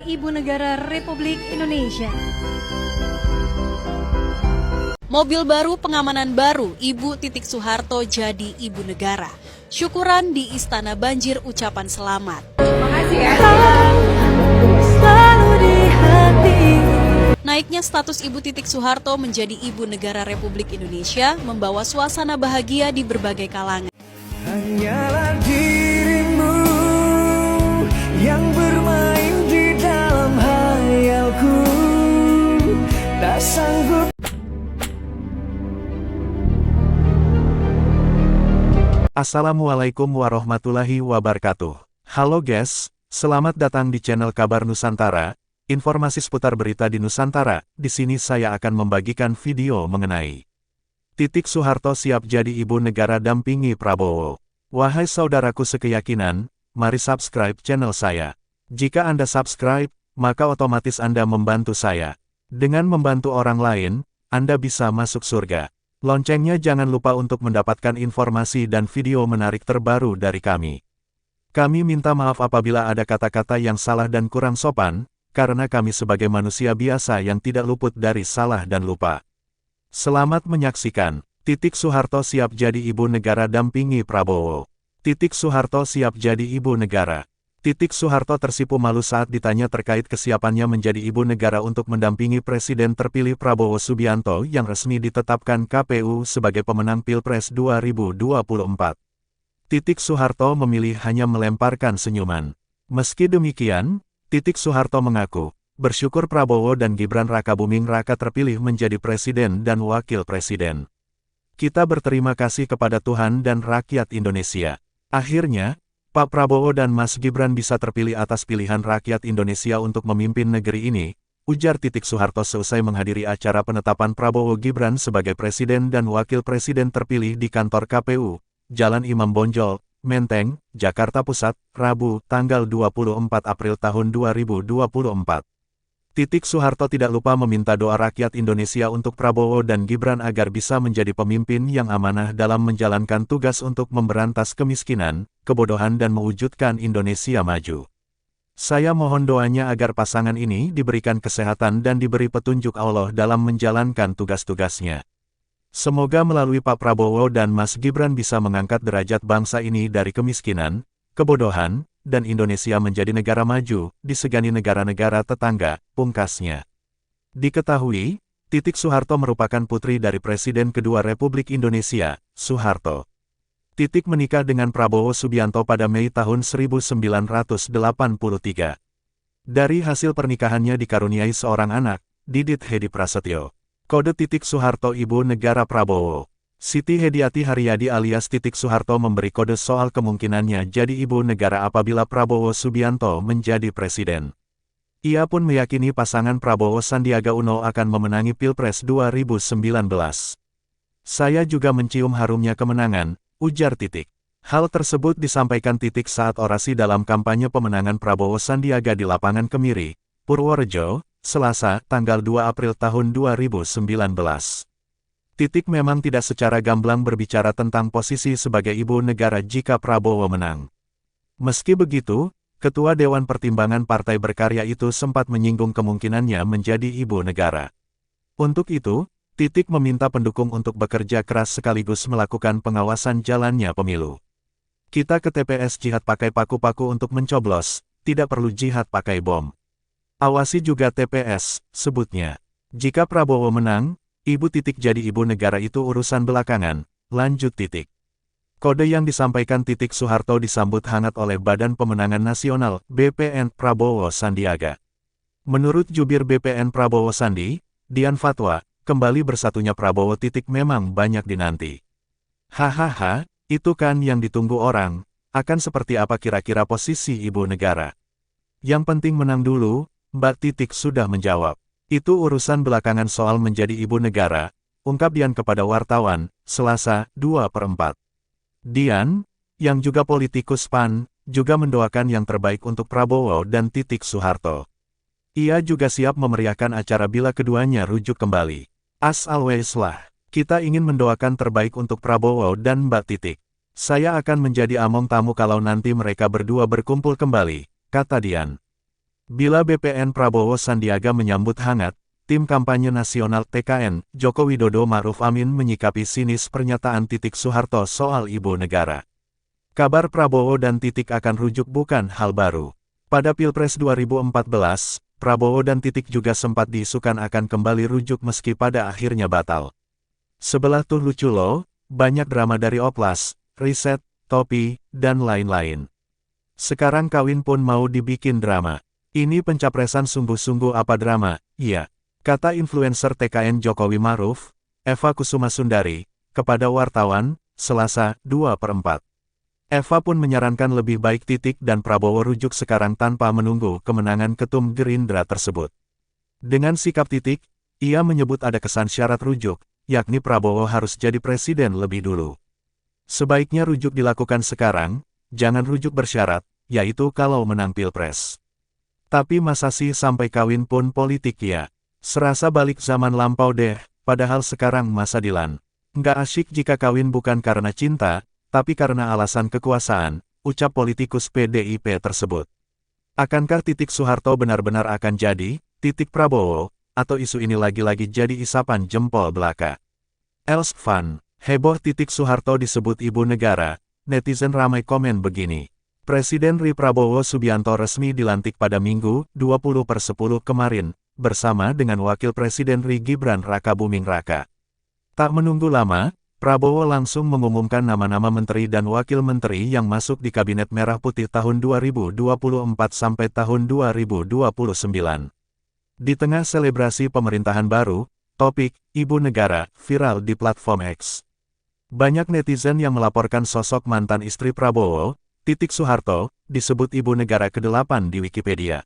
Ibu Negara Republik Indonesia. Mobil baru, pengamanan baru, Ibu Titik Soeharto jadi Ibu Negara. Syukuran di Istana Banjir, ucapan selamat. Selalu di hati. Naiknya status Ibu Titik Soeharto menjadi Ibu Negara Republik Indonesia membawa suasana bahagia di berbagai kalangan. Hanyalah dirimu yang bermain di dalam hayalku, tak sanggup. Assalamualaikum warahmatullahi wabarakatuh. Halo guys, selamat datang di channel Kabar Nusantara. Informasi seputar berita di Nusantara. Di sini saya akan membagikan video mengenai Titik Soeharto siap jadi Ibu Negara dampingi Prabowo. Wahai saudaraku sekeyakinan, mari subscribe channel saya. Jika Anda subscribe, maka otomatis Anda membantu saya. Dengan membantu orang lain, Anda bisa masuk surga. Loncengnya jangan lupa untuk mendapatkan informasi dan video menarik terbaru dari kami. Kami minta maaf apabila ada kata-kata yang salah dan kurang sopan, karena kami sebagai manusia biasa yang tidak luput dari salah dan lupa. Selamat menyaksikan. Titik Soeharto siap jadi Ibu Negara dampingi Prabowo. Titik Soeharto siap jadi Ibu Negara. Titik Soeharto tersipu malu saat ditanya terkait kesiapannya menjadi Ibu Negara untuk mendampingi Presiden terpilih Prabowo Subianto yang resmi ditetapkan KPU sebagai pemenang Pilpres 2024. Titik Soeharto memilih hanya melemparkan senyuman. Meski demikian, Titik Soeharto mengaku bersyukur Prabowo dan Gibran Rakabuming Raka terpilih menjadi Presiden dan Wakil Presiden. Kita berterima kasih kepada Tuhan dan rakyat Indonesia. Akhirnya, Pak Prabowo dan Mas Gibran bisa terpilih atas pilihan rakyat Indonesia untuk memimpin negeri ini, ujar Titik Soeharto seusai menghadiri acara penetapan Prabowo Gibran sebagai Presiden dan Wakil Presiden terpilih di kantor KPU, Jalan Imam Bonjol, Menteng, Jakarta Pusat, Rabu, tanggal 24 April tahun 2024. Titik Soeharto tidak lupa meminta doa rakyat Indonesia untuk Prabowo dan Gibran agar bisa menjadi pemimpin yang amanah dalam menjalankan tugas untuk memberantas kemiskinan, kebodohan dan mewujudkan Indonesia maju. Saya mohon doanya agar pasangan ini diberikan kesehatan dan diberi petunjuk Allah dalam menjalankan tugas-tugasnya. Semoga melalui Pak Prabowo dan Mas Gibran bisa mengangkat derajat bangsa ini dari kemiskinan, kebodohan, dan Indonesia menjadi negara maju, disegani negara-negara tetangga, pungkasnya. Diketahui, Titik Soeharto merupakan putri dari Presiden kedua Republik Indonesia, Soeharto. Titik menikah dengan Prabowo Subianto pada Mei tahun 1983. Dari hasil pernikahannya dikaruniai seorang anak, Didit Hedi Prasetyo. Kode Titik Soeharto Ibu Negara Prabowo. Siti Hediati Haryadi alias Titik Soeharto memberi kode soal kemungkinannya jadi Ibu Negara apabila Prabowo Subianto menjadi Presiden. Ia pun meyakini pasangan Prabowo Sandiaga Uno akan memenangi Pilpres 2019. Saya juga mencium harumnya kemenangan, ujar Titik. Hal tersebut disampaikan Titik saat orasi dalam kampanye pemenangan Prabowo Sandiaga di lapangan Kemiri, Purworejo, Selasa, tanggal 2 April tahun 2019. Titik memang tidak secara gamblang berbicara tentang posisi sebagai Ibu Negara jika Prabowo menang. Meski begitu, Ketua Dewan Pertimbangan Partai Berkarya itu sempat menyinggung kemungkinannya menjadi Ibu Negara. Untuk itu, Titik meminta pendukung untuk bekerja keras sekaligus melakukan pengawasan jalannya pemilu. Kita ke TPS jihad pakai paku-paku untuk mencoblos, tidak perlu jihad pakai bom. Awasi juga TPS, sebutnya. Jika Prabowo menang, Ibu Titik jadi Ibu Negara itu urusan belakangan, lanjut Titik. Kode yang disampaikan Titik Soeharto disambut hangat oleh Badan Pemenangan Nasional, BPN Prabowo Sandiaga. Menurut jubir BPN Prabowo Sandi, Dian Fatwa, kembali bersatunya Prabowo Titik memang banyak dinanti. Hahaha, itu kan yang ditunggu orang, akan seperti apa kira-kira posisi Ibu Negara. Yang penting menang dulu, Mbak Titik sudah menjawab. Itu urusan belakangan soal menjadi Ibu Negara, ungkap Dian kepada wartawan, Selasa, 2/4. Dian, yang juga politikus PAN, juga mendoakan yang terbaik untuk Prabowo dan Titik Soeharto. Ia juga siap memeriahkan acara bila keduanya rujuk kembali. As always lah, kita ingin mendoakan terbaik untuk Prabowo dan Mbak Titik. Saya akan menjadi among tamu kalau nanti mereka berdua berkumpul kembali, kata Dian. Bila BPN Prabowo Sandiaga menyambut hangat, tim kampanye nasional TKN, Joko Widodo Ma'ruf Amin menyikapi sinis pernyataan Titik Soeharto soal ibu negara. Kabar Prabowo dan Titik akan rujuk bukan hal baru. Pada Pilpres 2014, Prabowo dan Titik juga sempat diisukan akan kembali rujuk meski pada akhirnya batal. Sebelah tuh lucu loh, banyak drama dari Oplas, Riset, Topi, dan lain-lain. Sekarang kawin pun mau dibikin drama. Ini pencapresan sungguh-sungguh apa drama, iya. Kata influencer TKN Jokowi Ma'ruf, Eva Kusumasundari, kepada wartawan, Selasa, 2/4. Eva pun menyarankan lebih baik Titik dan Prabowo rujuk sekarang tanpa menunggu kemenangan ketum Gerindra tersebut. Dengan sikap Titik, ia menyebut ada kesan syarat rujuk, yakni Prabowo harus jadi presiden lebih dulu. Sebaiknya rujuk dilakukan sekarang, jangan rujuk bersyarat, yaitu kalau menang Pilpres. Tapi masa sih sampai kawin pun politik ya? Serasa balik zaman lampau deh, padahal sekarang masa Dilan. Nggak asyik jika kawin bukan karena cinta, tapi karena alasan kekuasaan, ucap politikus PDIP tersebut. Akankah Titik Soeharto benar-benar akan jadi Titik Prabowo, atau isu ini lagi-lagi jadi isapan jempol belaka? Els Van, heboh Titik Soeharto disebut ibu negara, netizen ramai komen begini. Presiden RI Prabowo Subianto resmi dilantik pada Minggu, 20/10 kemarin, bersama dengan Wakil Presiden RI Gibran Rakabuming Raka. Tak menunggu lama, Prabowo langsung mengumumkan nama-nama menteri dan wakil menteri yang masuk di Kabinet Merah Putih tahun 2024 sampai tahun 2029. Di tengah selebrasi pemerintahan baru, topik Ibu Negara viral di platform X. Banyak netizen yang melaporkan sosok mantan istri Prabowo, Titik Soeharto, disebut Ibu Negara ke-8 di Wikipedia.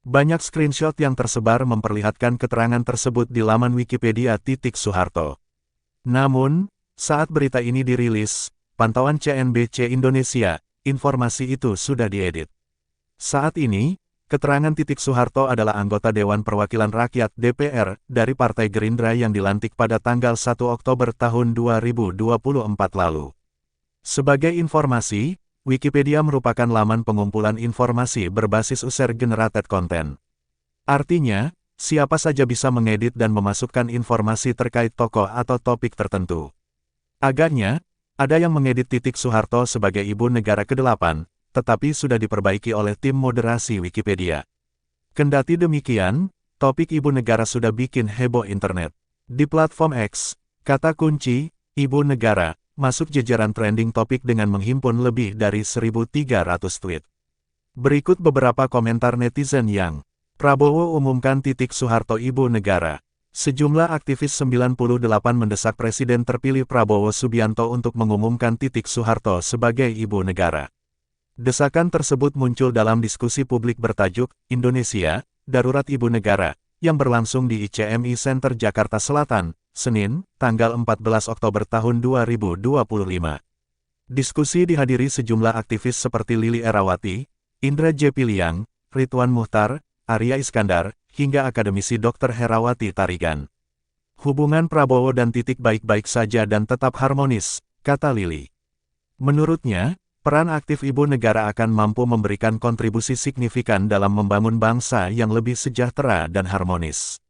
Banyak screenshot yang tersebar memperlihatkan keterangan tersebut di laman Wikipedia Titik Soeharto. Namun, saat berita ini dirilis, pantauan CNBC Indonesia, informasi itu sudah diedit. Saat ini, keterangan Titik Soeharto adalah anggota Dewan Perwakilan Rakyat (DPR) dari Partai Gerindra yang dilantik pada tanggal 1 Oktober tahun 2024 lalu. Sebagai informasi, Wikipedia merupakan laman pengumpulan informasi berbasis user-generated content. Artinya, siapa saja bisa mengedit dan memasukkan informasi terkait tokoh atau topik tertentu. Agaknya, ada yang mengedit Titik Soeharto sebagai ibu negara ke-8, tetapi sudah diperbaiki oleh tim moderasi Wikipedia. Kendati demikian, topik ibu negara sudah bikin heboh internet. Di platform X, kata kunci, ibu negara, masuk jajaran trending topik dengan menghimpun lebih dari 1.300 tweet. Berikut beberapa komentar netizen yang Prabowo umumkan Titik Soeharto ibu negara. Sejumlah aktivis 98 mendesak Presiden terpilih Prabowo Subianto untuk mengumumkan Titik Soeharto sebagai ibu negara. Desakan tersebut muncul dalam diskusi publik bertajuk Indonesia, Darurat Ibu Negara, yang berlangsung di ICMI Center Jakarta Selatan, Senin, tanggal 14 Oktober tahun 2025. Diskusi dihadiri sejumlah aktivis seperti Lili Erawati, Indra J. Piliang, Ridwan Muhtar, Arya Iskandar, hingga akademisi Dr. Herawati Tarigan. Hubungan Prabowo dan Titik baik-baik saja dan tetap harmonis, kata Lili. Menurutnya, peran aktif ibu negara akan mampu memberikan kontribusi signifikan dalam membangun bangsa yang lebih sejahtera dan harmonis.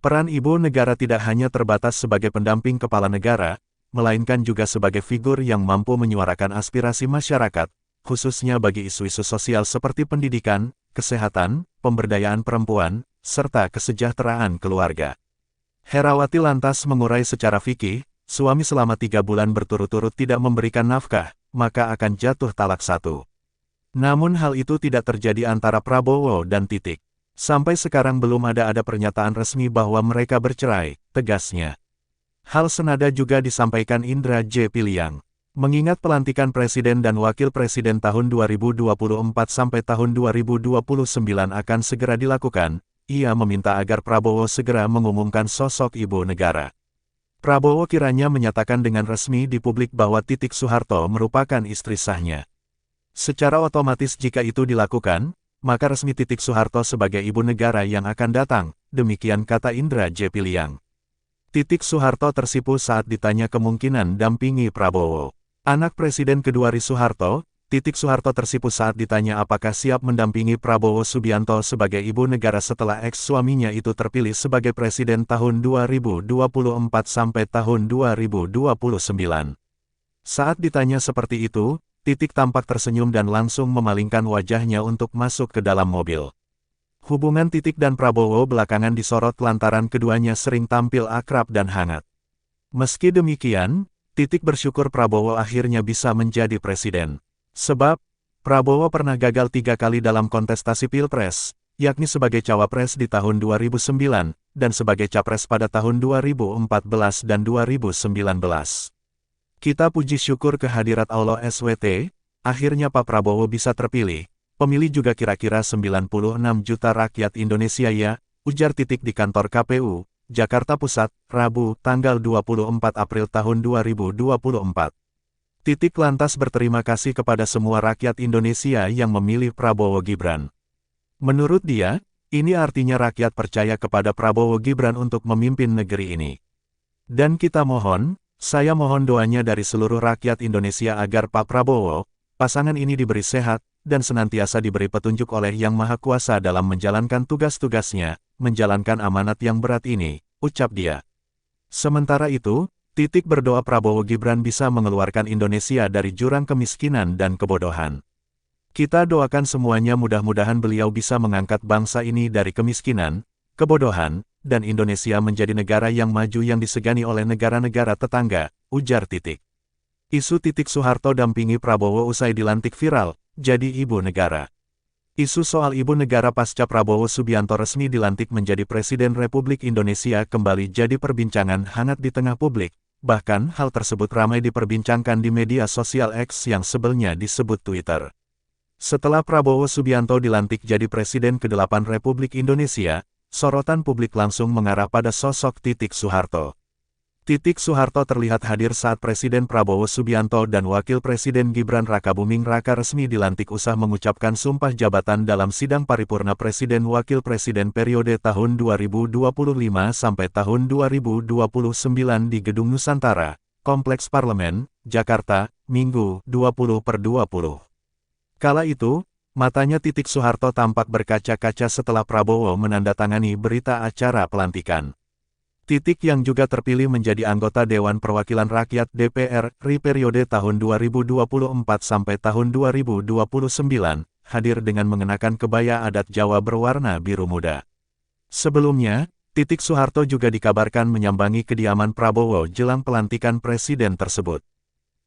Peran ibu negara tidak hanya terbatas sebagai pendamping kepala negara, melainkan juga sebagai figur yang mampu menyuarakan aspirasi masyarakat, khususnya bagi isu-isu sosial seperti pendidikan, kesehatan, pemberdayaan perempuan, serta kesejahteraan keluarga. Herawati lantas mengurai secara fikih, suami selama 3 bulan berturut-turut tidak memberikan nafkah, maka akan jatuh talak 1. Namun hal itu tidak terjadi antara Prabowo dan Titik. Sampai sekarang belum ada pernyataan resmi bahwa mereka bercerai, tegasnya. Hal senada juga disampaikan Indra J. Piliang. Mengingat pelantikan Presiden dan Wakil Presiden tahun 2024 sampai tahun 2029 akan segera dilakukan, ia meminta agar Prabowo segera mengumumkan sosok ibu negara. Prabowo kiranya menyatakan dengan resmi di publik bahwa Titik Soeharto merupakan istri sahnya. Secara otomatis jika itu dilakukan, maka resmi Titik Soeharto sebagai ibu negara yang akan datang, demikian kata Indra J. Piliang. Titik Soeharto tersipu saat ditanya kemungkinan dampingi Prabowo. Anak Presiden kedua RI Soeharto, Titik Soeharto tersipu saat ditanya apakah siap mendampingi Prabowo Subianto sebagai ibu negara setelah eks-suaminya itu terpilih sebagai presiden tahun 2024 sampai tahun 2029. Saat ditanya seperti itu, Titik tampak tersenyum dan langsung memalingkan wajahnya untuk masuk ke dalam mobil. Hubungan Titik dan Prabowo belakangan disorot lantaran keduanya sering tampil akrab dan hangat. Meski demikian, Titik bersyukur Prabowo akhirnya bisa menjadi presiden. Sebab, Prabowo pernah gagal 3 kali dalam kontestasi Pilpres, yakni sebagai cawapres di tahun 2009, dan sebagai capres pada tahun 2014 dan 2019. Kita puji syukur kehadirat Allah SWT, akhirnya Pak Prabowo bisa terpilih. Pemilih juga kira-kira 96 juta rakyat Indonesia ya, ujar Titik di kantor KPU, Jakarta Pusat, Rabu, tanggal 24 April tahun 2024. Titik lantas berterima kasih kepada semua rakyat Indonesia yang memilih Prabowo Gibran. Menurut dia, ini artinya rakyat percaya kepada Prabowo Gibran untuk memimpin negeri ini. Dan saya mohon doanya dari seluruh rakyat Indonesia agar Pak Prabowo, pasangan ini diberi sehat, dan senantiasa diberi petunjuk oleh Yang Maha Kuasa dalam menjalankan tugas-tugasnya, menjalankan amanat yang berat ini, ucap dia. Sementara itu, Titik berdoa Prabowo Gibran bisa mengeluarkan Indonesia dari jurang kemiskinan dan kebodohan. Kita doakan semuanya mudah-mudahan beliau bisa mengangkat bangsa ini dari kemiskinan, kebodohan, dan Indonesia menjadi negara yang maju yang disegani oleh negara-negara tetangga, ujar Titik. Isu Titik Soeharto dampingi Prabowo usai dilantik viral, jadi ibu negara. Isu soal ibu negara pasca Prabowo Subianto resmi dilantik menjadi Presiden Republik Indonesia kembali jadi perbincangan hangat di tengah publik. Bahkan hal tersebut ramai diperbincangkan di media sosial X yang sebelumnya disebut Twitter. Setelah Prabowo Subianto dilantik jadi Presiden ke-8 Republik Indonesia, sorotan publik langsung mengarah pada sosok Titik Soeharto. Titik Soeharto terlihat hadir saat Presiden Prabowo Subianto dan Wakil Presiden Gibran Rakabuming Raka resmi dilantik usai mengucapkan sumpah jabatan dalam sidang paripurna Presiden Wakil Presiden periode tahun 2025 sampai tahun 2029 di Gedung Nusantara, Kompleks Parlemen, Jakarta, Minggu, 20/20. Kala itu, matanya Titik Soeharto tampak berkaca-kaca setelah Prabowo menandatangani berita acara pelantikan. Titik yang juga terpilih menjadi anggota Dewan Perwakilan Rakyat DPR RI periode tahun 2024 sampai tahun 2029, hadir dengan mengenakan kebaya adat Jawa berwarna biru muda. Sebelumnya, Titik Soeharto juga dikabarkan menyambangi kediaman Prabowo jelang pelantikan presiden tersebut.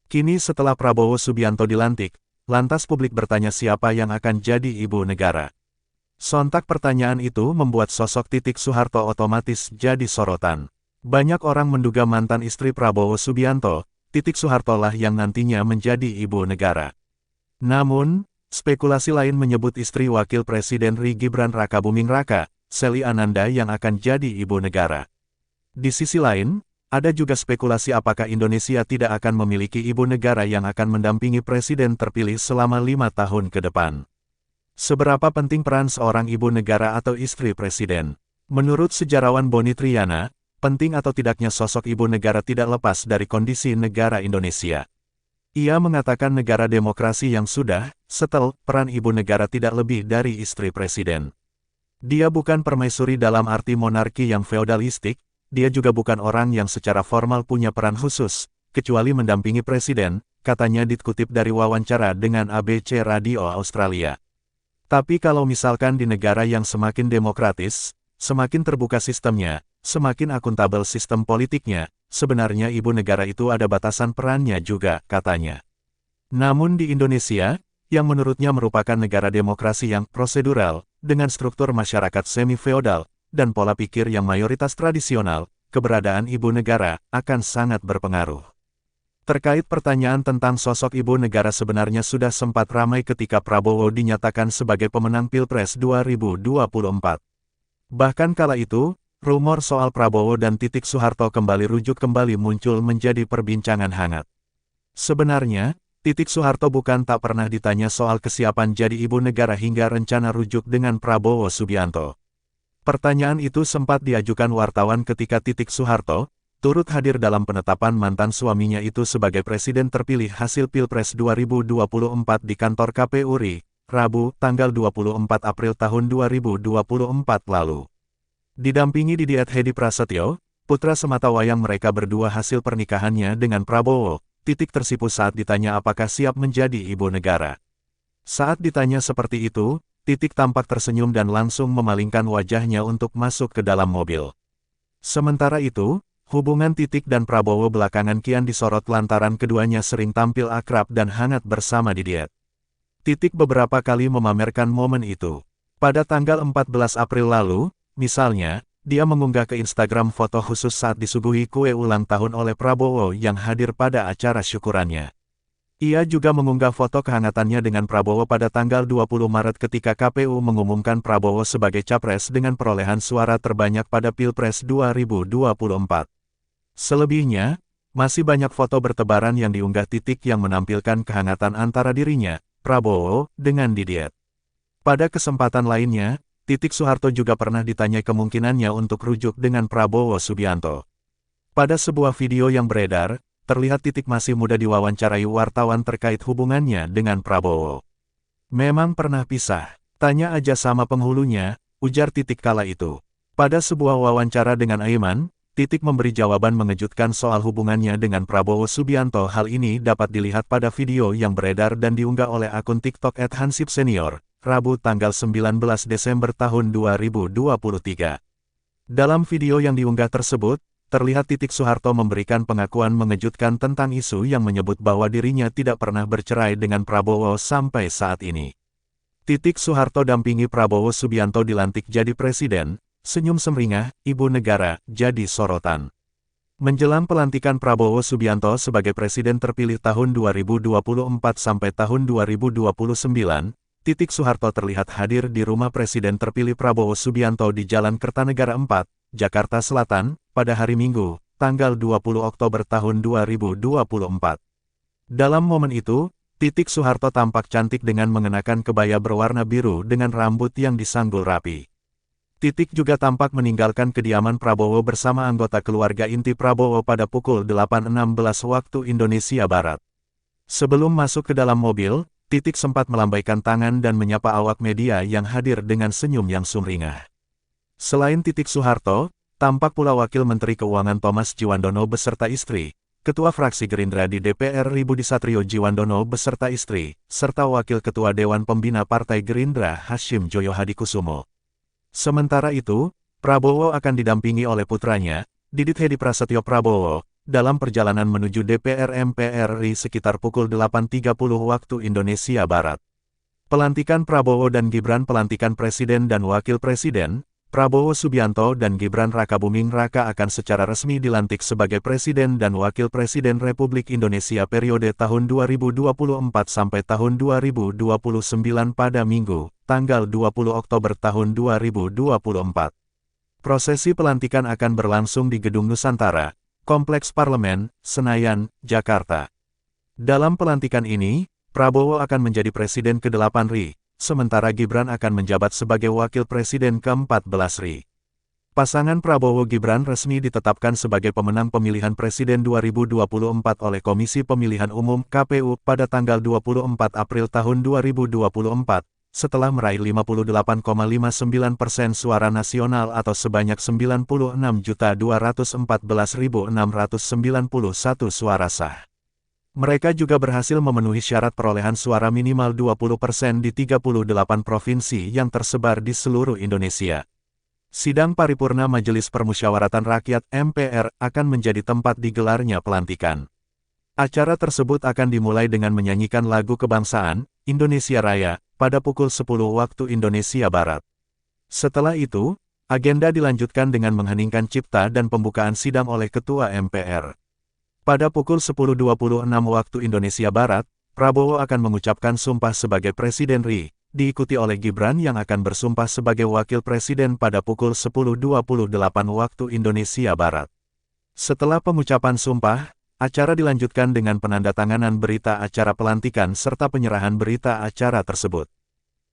Kini setelah Prabowo Subianto dilantik, lantas publik bertanya siapa yang akan jadi ibu negara. Sontak pertanyaan itu membuat sosok Titik Soeharto otomatis jadi sorotan. Banyak orang menduga mantan istri Prabowo Subianto, Titik Soeharto lah yang nantinya menjadi ibu negara. Namun, spekulasi lain menyebut istri Wakil Presiden RI Gibran Rakabuming Raka, Sely Ananda yang akan jadi ibu negara. Di sisi lain, ada juga spekulasi apakah Indonesia tidak akan memiliki ibu negara yang akan mendampingi presiden terpilih selama 5 tahun ke depan. Seberapa penting peran seorang ibu negara atau istri presiden? Menurut sejarawan Boni Triana, penting atau tidaknya sosok ibu negara tidak lepas dari kondisi negara Indonesia. Ia mengatakan negara demokrasi yang sudah settle, peran ibu negara tidak lebih dari istri presiden. Dia bukan permaisuri dalam arti monarki yang feodalistik, dia juga bukan orang yang secara formal punya peran khusus, kecuali mendampingi presiden, katanya dikutip dari wawancara dengan ABC Radio Australia. Tapi kalau misalkan di negara yang semakin demokratis, semakin terbuka sistemnya, semakin akuntabel sistem politiknya, sebenarnya ibu negara itu ada batasan perannya juga, katanya. Namun di Indonesia, yang menurutnya merupakan negara demokrasi yang prosedural, dengan struktur masyarakat semi-feodal, dan pola pikir yang mayoritas tradisional, keberadaan ibu negara akan sangat berpengaruh. Terkait pertanyaan tentang sosok ibu negara sebenarnya sudah sempat ramai ketika Prabowo dinyatakan sebagai pemenang Pilpres 2024. Bahkan kala itu, rumor soal Prabowo dan Titik Soeharto kembali muncul menjadi perbincangan hangat. Sebenarnya, Titik Soeharto bukan tak pernah ditanya soal kesiapan jadi ibu negara hingga rencana rujuk dengan Prabowo Subianto. Pertanyaan itu sempat diajukan wartawan ketika Titik Soeharto, turut hadir dalam penetapan mantan suaminya itu sebagai presiden terpilih hasil Pilpres 2024 di kantor KPU RI, Rabu, tanggal 24 April tahun 2024 lalu. Didampingi Didiat Hedi Prasetyo, putra sematawayang mereka berdua hasil pernikahannya dengan Prabowo, Titik tersipu saat ditanya apakah siap menjadi ibu negara. Saat ditanya seperti itu, Titik tampak tersenyum dan langsung memalingkan wajahnya untuk masuk ke dalam mobil. Sementara itu, hubungan Titik dan Prabowo belakangan kian disorot lantaran keduanya sering tampil akrab dan hangat bersama Didiat. Titik beberapa kali memamerkan momen itu. Pada tanggal 14 April lalu, misalnya, dia mengunggah ke Instagram foto khusus saat disuguhi kue ulang tahun oleh Prabowo yang hadir pada acara syukurannya. Ia juga mengunggah foto kehangatannya dengan Prabowo pada tanggal 20 Maret ketika KPU mengumumkan Prabowo sebagai capres dengan perolehan suara terbanyak pada Pilpres 2024. Selebihnya, masih banyak foto bertebaran yang diunggah Titik yang menampilkan kehangatan antara dirinya, Prabowo, dengan Didiat. Pada kesempatan lainnya, Titik Soeharto juga pernah ditanya kemungkinannya untuk rujuk dengan Prabowo Subianto. Pada sebuah video yang beredar, terlihat Titik masih muda diwawancarai wartawan terkait hubungannya dengan Prabowo. Memang pernah pisah, tanya aja sama penghulunya, ujar Titik kala itu. Pada sebuah wawancara dengan Aiman, Titik memberi jawaban mengejutkan soal hubungannya dengan Prabowo Subianto. Hal ini dapat dilihat pada video yang beredar dan diunggah oleh akun TikTok @hansipsenior. Rabu tanggal 19 Desember tahun 2023. Dalam video yang diunggah tersebut, terlihat Titik Soeharto memberikan pengakuan mengejutkan tentang isu yang menyebut bahwa dirinya tidak pernah bercerai dengan Prabowo sampai saat ini. Titik Soeharto dampingi Prabowo Subianto dilantik jadi presiden, senyum semringah, ibu negara, jadi sorotan. Menjelang pelantikan Prabowo Subianto sebagai presiden terpilih tahun 2024 sampai tahun 2029, Titik Soeharto terlihat hadir di rumah Presiden terpilih Prabowo Subianto di Jalan Kertanegara 4, Jakarta Selatan, pada hari Minggu, tanggal 20 Oktober tahun 2024. Dalam momen itu, Titik Soeharto tampak cantik dengan mengenakan kebaya berwarna biru dengan rambut yang disanggul rapi. Titik juga tampak meninggalkan kediaman Prabowo bersama anggota keluarga inti Prabowo pada pukul 8.16 waktu Indonesia Barat. Sebelum masuk ke dalam mobil, Titik sempat melambaikan tangan dan menyapa awak media yang hadir dengan senyum yang sumringah. Selain Titik Soeharto, tampak pula Wakil Menteri Keuangan Thomas Djiwandono beserta istri, Ketua Fraksi Gerindra di DPR Budi Satrio Djiwandono beserta istri, serta Wakil Ketua Dewan Pembina Partai Gerindra Hasyim Joyo Hadikusumo. Sementara itu, Prabowo akan didampingi oleh putranya, Didit Hedi Prasetyo Prabowo, dalam perjalanan menuju DPR MPR RI sekitar pukul 8.30 waktu Indonesia Barat. Pelantikan Prabowo dan Gibran. Pelantikan Presiden dan Wakil Presiden, Prabowo Subianto dan Gibran Rakabuming Raka akan secara resmi dilantik sebagai Presiden dan Wakil Presiden Republik Indonesia periode tahun 2024 sampai tahun 2029 pada Minggu, tanggal 20 Oktober tahun 2024. Prosesi pelantikan akan berlangsung di Gedung Nusantara, Kompleks Parlemen, Senayan, Jakarta. Dalam pelantikan ini, Prabowo akan menjadi Presiden ke-8 RI, sementara Gibran akan menjabat sebagai Wakil Presiden ke-14 RI. Pasangan Prabowo-Gibran resmi ditetapkan sebagai pemenang pemilihan Presiden 2024 oleh Komisi Pemilihan Umum (KPU) pada tanggal 24 April tahun 2024. Setelah meraih 58,59% suara nasional atau sebanyak 96.214.691 suara sah. Mereka juga berhasil memenuhi syarat perolehan suara minimal 20% di 38 provinsi yang tersebar di seluruh Indonesia. Sidang paripurna Majelis Permusyawaratan Rakyat (MPR) akan menjadi tempat digelarnya pelantikan. Acara tersebut akan dimulai dengan menyanyikan lagu kebangsaan, Indonesia Raya, pada pukul 10 waktu Indonesia Barat. Setelah itu, agenda dilanjutkan dengan mengheningkan cipta dan pembukaan sidang oleh Ketua MPR. Pada pukul 10.26 waktu Indonesia Barat, Prabowo akan mengucapkan sumpah sebagai Presiden RI, diikuti oleh Gibran yang akan bersumpah sebagai Wakil Presiden pada pukul 10.28 waktu Indonesia Barat. Setelah pengucapan sumpah, acara dilanjutkan dengan penandatanganan berita acara pelantikan serta penyerahan berita acara tersebut.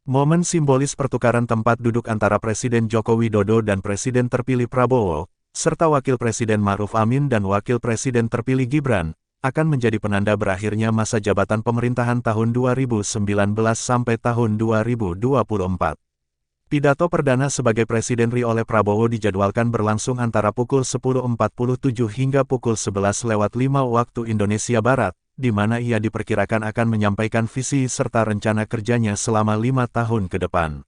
Momen simbolis pertukaran tempat duduk antara Presiden Joko Widodo dan Presiden terpilih Prabowo, serta Wakil Presiden Ma'ruf Amin dan Wakil Presiden terpilih Gibran, akan menjadi penanda berakhirnya masa jabatan pemerintahan tahun 2019 sampai tahun 2024. Pidato perdana sebagai Presiden RI oleh Prabowo dijadwalkan berlangsung antara pukul 10.47 hingga pukul 11:05 waktu Indonesia Barat, di mana ia diperkirakan akan menyampaikan visi serta rencana kerjanya selama 5 tahun ke depan.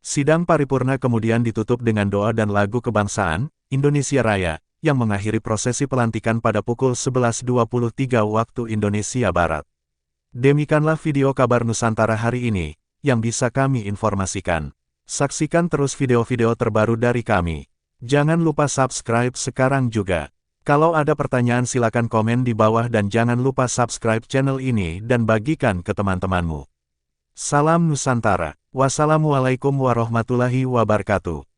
Sidang paripurna kemudian ditutup dengan doa dan lagu kebangsaan, Indonesia Raya, yang mengakhiri prosesi pelantikan pada pukul 11.23 waktu Indonesia Barat. Demikianlah video kabar Nusantara hari ini, yang bisa kami informasikan. Saksikan terus video-video terbaru dari kami. Jangan lupa subscribe sekarang juga. Kalau ada pertanyaan silakan komen di bawah dan jangan lupa subscribe channel ini dan bagikan ke teman-temanmu. Salam Nusantara. Wassalamualaikum warahmatullahi wabarakatuh.